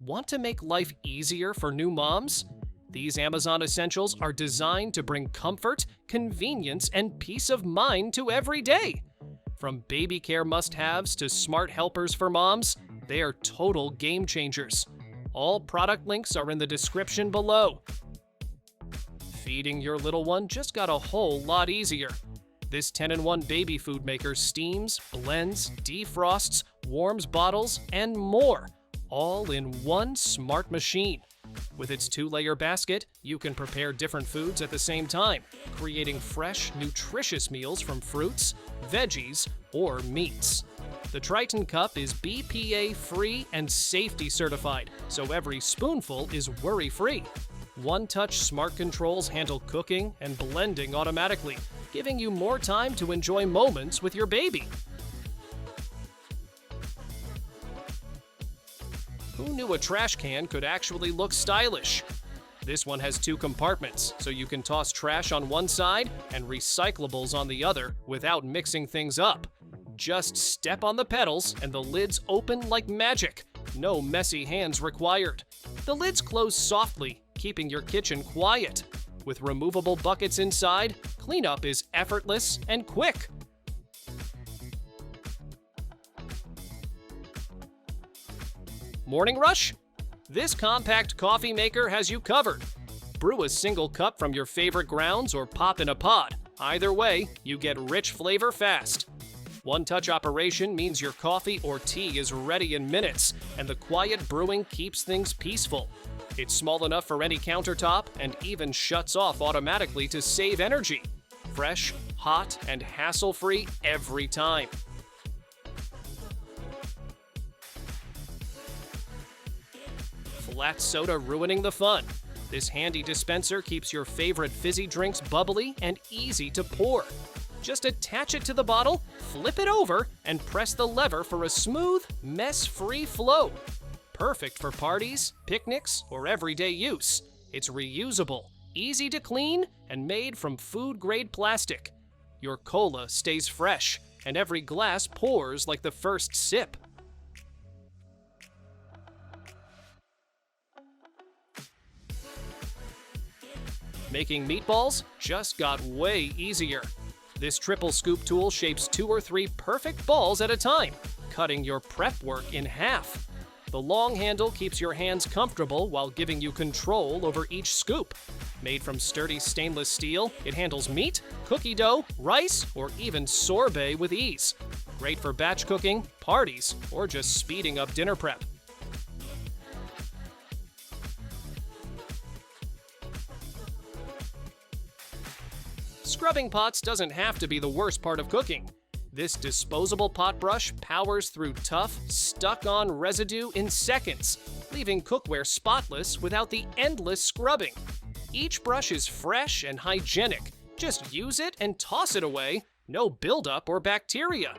Want to make life easier for new moms? These Amazon essentials are designed to bring comfort, convenience, and peace of mind to every day. From baby care must-haves to smart helpers for moms, they are total game changers. All product links are in the description below. Feeding your little one just got a whole lot easier. This 10-in-1 baby food maker steams, blends, defrosts, warms bottles, and more, all in one smart machine. With its 2-layer basket, you can prepare different foods at the same time, creating fresh, nutritious meals from fruits, veggies, or meats. The Triton Cup is BPA-free and safety certified, so every spoonful is worry-free. One-touch smart controls handle cooking and blending automatically, giving you more time to enjoy moments with your baby. Who knew a trash can could actually look stylish? This one has 2 compartments, so you can toss trash on one side and recyclables on the other without mixing things up. Just step on the pedals and the lids open like magic. No messy hands required. The lids close softly, keeping your kitchen quiet. With removable buckets inside, cleanup is effortless and quick. Morning rush? This compact coffee maker has you covered. Brew a single cup from your favorite grounds or pop in a pod. Either way, you get rich flavor fast. One-touch operation means your coffee or tea is ready in minutes, and the quiet brewing keeps things peaceful. It's small enough for any countertop and even shuts off automatically to save energy. Fresh, hot, and hassle-free every time. Flat soda ruining the fun. This handy dispenser keeps your favorite fizzy drinks bubbly and easy to pour. Just attach it to the bottle, flip it over, and press the lever for a smooth, mess-free flow. Perfect for parties, picnics, or everyday use. It's reusable, easy to clean, and made from food-grade plastic. Your cola stays fresh, and every glass pours like the first sip. Making meatballs just got way easier. This triple scoop tool shapes 2 or 3 perfect balls at a time, cutting your prep work in half. The long handle keeps your hands comfortable while giving you control over each scoop. Made from sturdy stainless steel, it handles meat, cookie dough, rice, or even sorbet with ease. Great for batch cooking, parties, or just speeding up dinner prep. Scrubbing pots doesn't have to be the worst part of cooking. This disposable pot brush powers through tough, stuck-on residue in seconds, leaving cookware spotless without the endless scrubbing. Each brush is fresh and hygienic. Just use it and toss it away. No buildup or bacteria.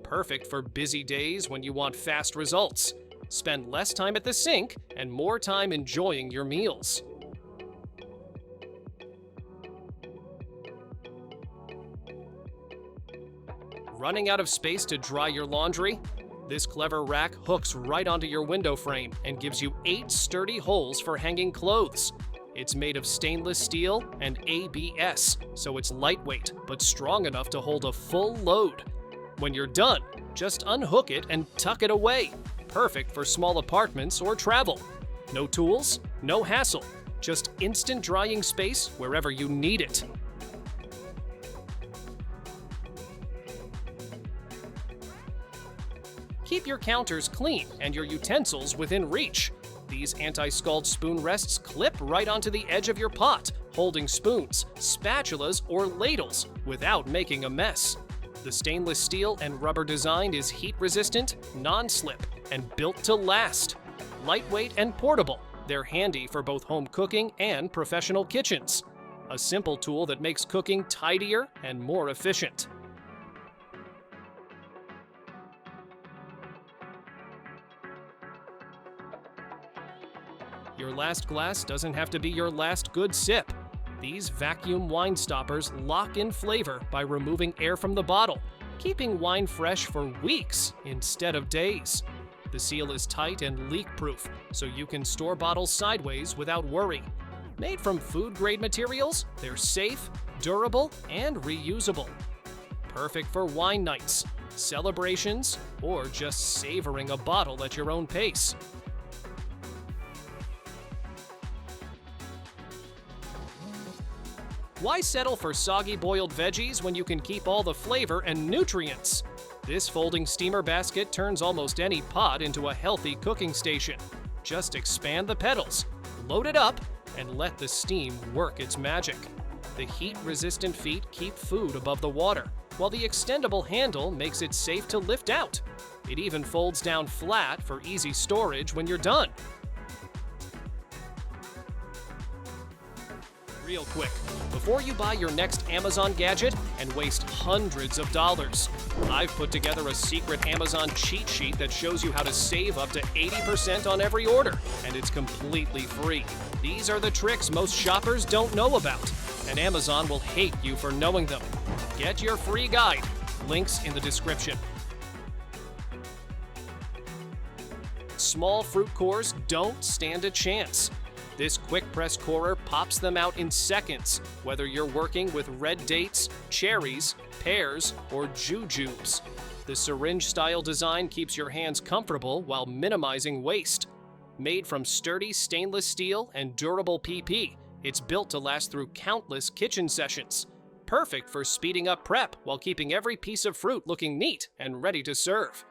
Perfect for busy days when you want fast results. Spend less time at the sink and more time enjoying your meals. Running out of space to dry your laundry? This clever rack hooks right onto your window frame and gives you 8 sturdy holes for hanging clothes. It's made of stainless steel and ABS, so it's lightweight but strong enough to hold a full load. When you're done, just unhook it and tuck it away. Perfect for small apartments or travel. No tools, no hassle. Just instant drying space wherever you need it. Keep your counters clean and your utensils within reach. These anti-scald spoon rests clip right onto the edge of your pot, holding spoons, spatulas, or ladles without making a mess. The stainless steel and rubber design is heat-resistant, non-slip, and built to last. Lightweight and portable, they're handy for both home cooking and professional kitchens. A simple tool that makes cooking tidier and more efficient. Your last glass doesn't have to be your last good sip. These vacuum wine stoppers lock in flavor by removing air from the bottle, keeping wine fresh for weeks instead of days. The seal is tight and leak-proof, so you can store bottles sideways without worry. Made from food-grade materials, they're safe, durable, and reusable. Perfect for wine nights, celebrations, or just savoring a bottle at your own pace. Why settle for soggy boiled veggies when you can keep all the flavor and nutrients? This folding steamer basket turns almost any pot into a healthy cooking station. Just expand the pedals, load it up, and let the steam work its magic. The heat-resistant feet keep food above the water, while the extendable handle makes it safe to lift out. It even folds down flat for easy storage when you're done. Real quick, before you buy your next Amazon gadget and waste hundreds of dollars, I've put together a secret Amazon cheat sheet that shows you how to save up to 80% on every order, and it's completely free. These are the tricks most shoppers don't know about, and Amazon will hate you for knowing them. Get your free guide. Links in the description. Small fruit cores don't stand a chance. This quick press corer pops them out in seconds, whether you're working with red dates, cherries, pears, or jujubes. The syringe-style design keeps your hands comfortable while minimizing waste. Made from sturdy stainless steel and durable PP, it's built to last through countless kitchen sessions. Perfect for speeding up prep while keeping every piece of fruit looking neat and ready to serve.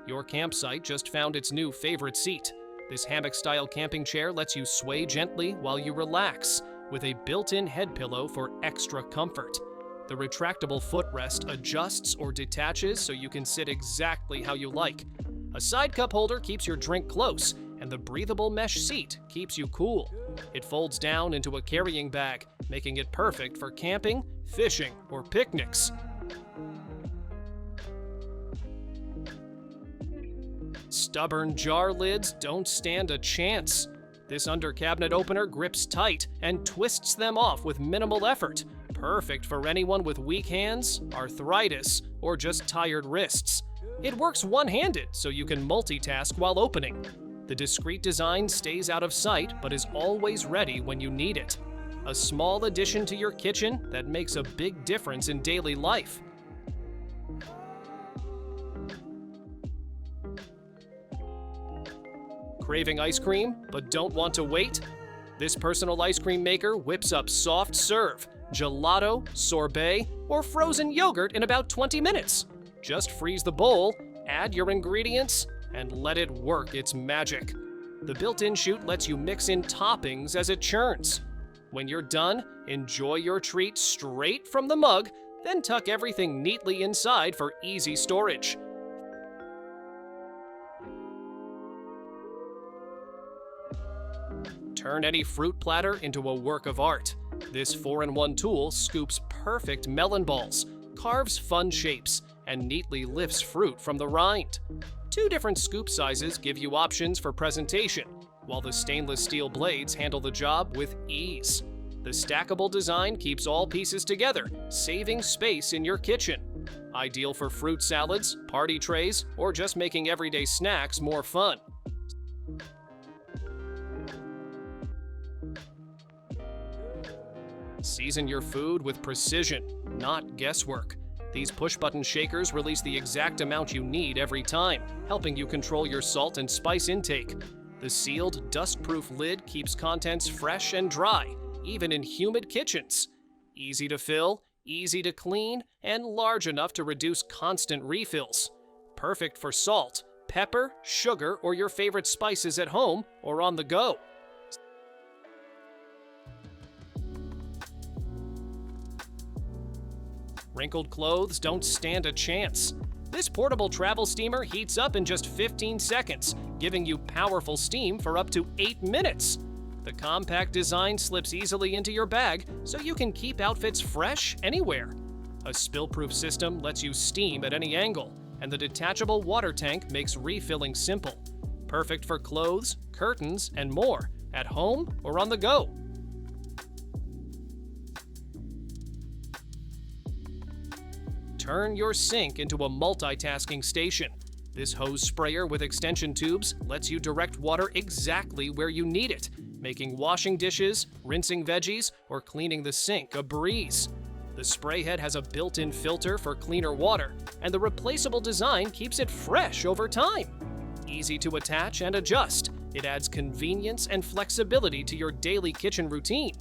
Your campsite just found its new favorite seat. This hammock-style camping chair lets you sway gently while you relax, with a built-in head pillow for extra comfort. The retractable footrest adjusts or detaches so you can sit exactly how you like. A side cup holder keeps your drink close, and the breathable mesh seat keeps you cool. It folds down into a carrying bag, making it perfect for camping, fishing, or picnics. Stubborn jar lids don't stand a chance. This under-cabinet opener grips tight and twists them off with minimal effort. Perfect for anyone with weak hands, arthritis, or just tired wrists. It works one-handed, so you can multitask while opening. The discreet design stays out of sight, but is always ready when you need it. A small addition to your kitchen that makes a big difference in daily life. Craving ice cream, but don't want to wait? This personal ice cream maker whips up soft serve, gelato, sorbet, or frozen yogurt in about 20 minutes. Just freeze the bowl, add your ingredients, and let it work its magic. The built-in chute lets you mix in toppings as it churns. When you're done, enjoy your treat straight from the mug, then tuck everything neatly inside for easy storage. Turn any fruit platter into a work of art. This 4-in-1 tool scoops perfect melon balls, carves fun shapes, and neatly lifts fruit from the rind. 2 different scoop sizes give you options for presentation, while the stainless steel blades handle the job with ease. The stackable design keeps all pieces together, saving space in your kitchen. Ideal for fruit salads, party trays, or just making everyday snacks more fun. Season your food with precision, not guesswork. These push-button shakers release the exact amount you need every time, helping you control your salt and spice intake. The sealed, dust-proof lid keeps contents fresh and dry, even in humid kitchens. Easy to fill, easy to clean, and large enough to reduce constant refills. Perfect for salt, pepper, sugar, or your favorite spices at home or on the go. Wrinkled clothes don't stand a chance. This portable travel steamer heats up in just 15 seconds, giving you powerful steam for up to 8 minutes. The compact design slips easily into your bag, so you can keep outfits fresh anywhere. A spill-proof system lets you steam at any angle, and the detachable water tank makes refilling simple. Perfect for clothes, curtains, and more, at home or on the go. Turn your sink into a multitasking station. This hose sprayer with extension tubes lets you direct water exactly where you need it, making washing dishes, rinsing veggies, or cleaning the sink a breeze. The spray head has a built-in filter for cleaner water, and the replaceable design keeps it fresh over time. Easy to attach and adjust, it adds convenience and flexibility to your daily kitchen routine.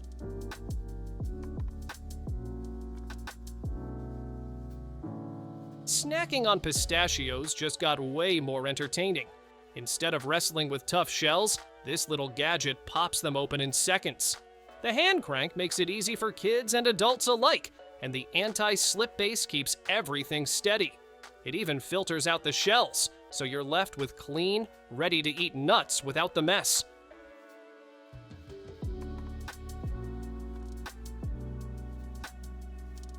Snacking on pistachios just got way more entertaining. Instead of wrestling with tough shells, this little gadget pops them open in seconds. The hand crank makes it easy for kids and adults alike, and the anti-slip base keeps everything steady. It even filters out the shells, so you're left with clean, ready-to-eat nuts without the mess.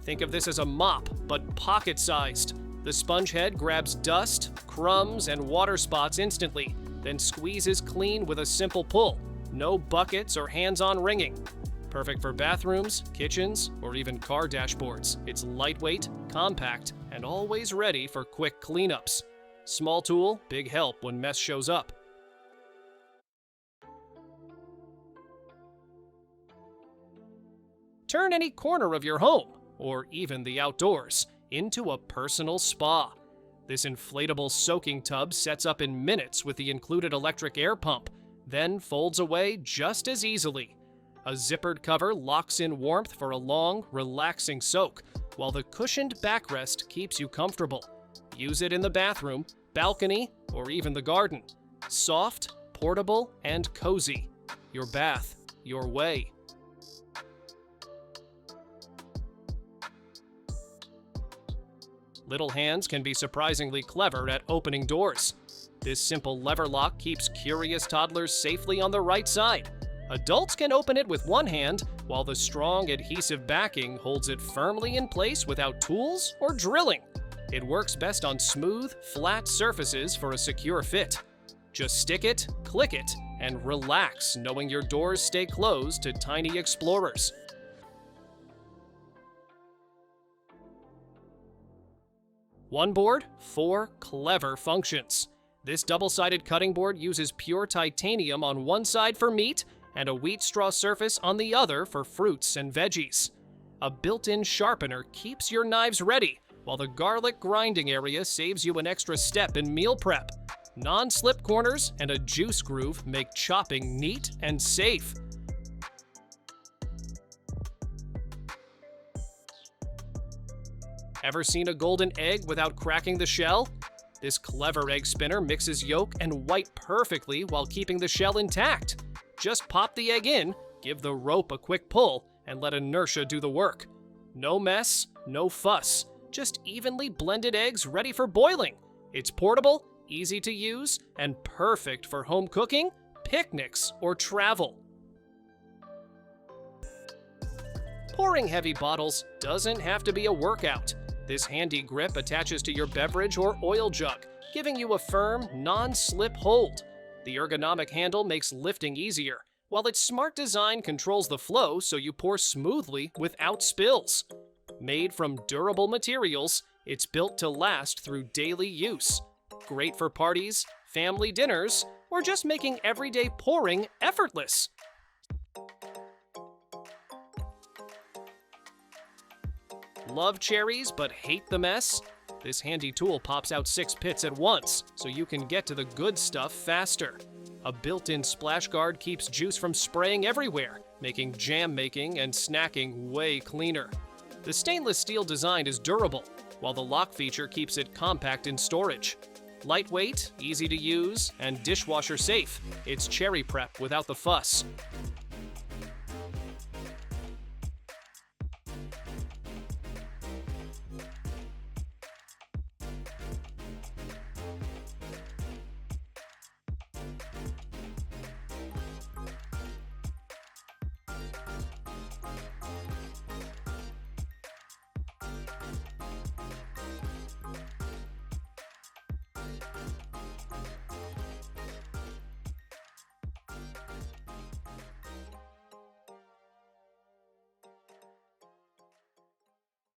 Think of this as a mop, but pocket-sized. The sponge head grabs dust, crumbs, and water spots instantly, then squeezes clean with a simple pull. No buckets or hands-on wringing. Perfect for bathrooms, kitchens, or even car dashboards. It's lightweight, compact, and always ready for quick cleanups. Small tool, big help when mess shows up. Turn any corner of your home, or even the outdoors, into a personal spa. This inflatable soaking tub sets up in minutes with the included electric air pump, then folds away just as easily. A zippered cover locks in warmth for a long, relaxing soak, while the cushioned backrest keeps you comfortable. Use it in the bathroom, balcony, or even the garden. Soft, portable, and cozy. Your bath, your way. Little hands can be surprisingly clever at opening doors. This simple lever lock keeps curious toddlers safely on the right side. Adults can open it with one hand, while the strong adhesive backing holds it firmly in place without tools or drilling. It works best on smooth, flat surfaces for a secure fit. Just stick it, click it, and relax knowing your doors stay closed to tiny explorers. One board, 4 clever functions. This double-sided cutting board uses pure titanium on one side for meat and a wheat straw surface on the other for fruits and veggies. A built-in sharpener keeps your knives ready, while the garlic grinding area saves you an extra step in meal prep. Non-slip corners and a juice groove make chopping neat and safe. Ever seen a golden egg without cracking the shell? This clever egg spinner mixes yolk and white perfectly while keeping the shell intact. Just pop the egg in, give the rope a quick pull, and let inertia do the work. No mess, no fuss, just evenly blended eggs ready for boiling. It's portable, easy to use, and perfect for home cooking, picnics, or travel. Pouring heavy bottles doesn't have to be a workout. This handy grip attaches to your beverage or oil jug, giving you a firm, non-slip hold. The ergonomic handle makes lifting easier, while its smart design controls the flow so you pour smoothly without spills. Made from durable materials, it's built to last through daily use. Great for parties, family dinners, or just making everyday pouring effortless. Love cherries but hate the mess? This handy tool pops out 6 pits at once, so you can get to the good stuff faster. A built-in splash guard keeps juice from spraying everywhere, making jam making and snacking way cleaner. The stainless steel design is durable, while the lock feature keeps it compact in storage. Lightweight, easy to use, and dishwasher safe, it's cherry prep without the fuss.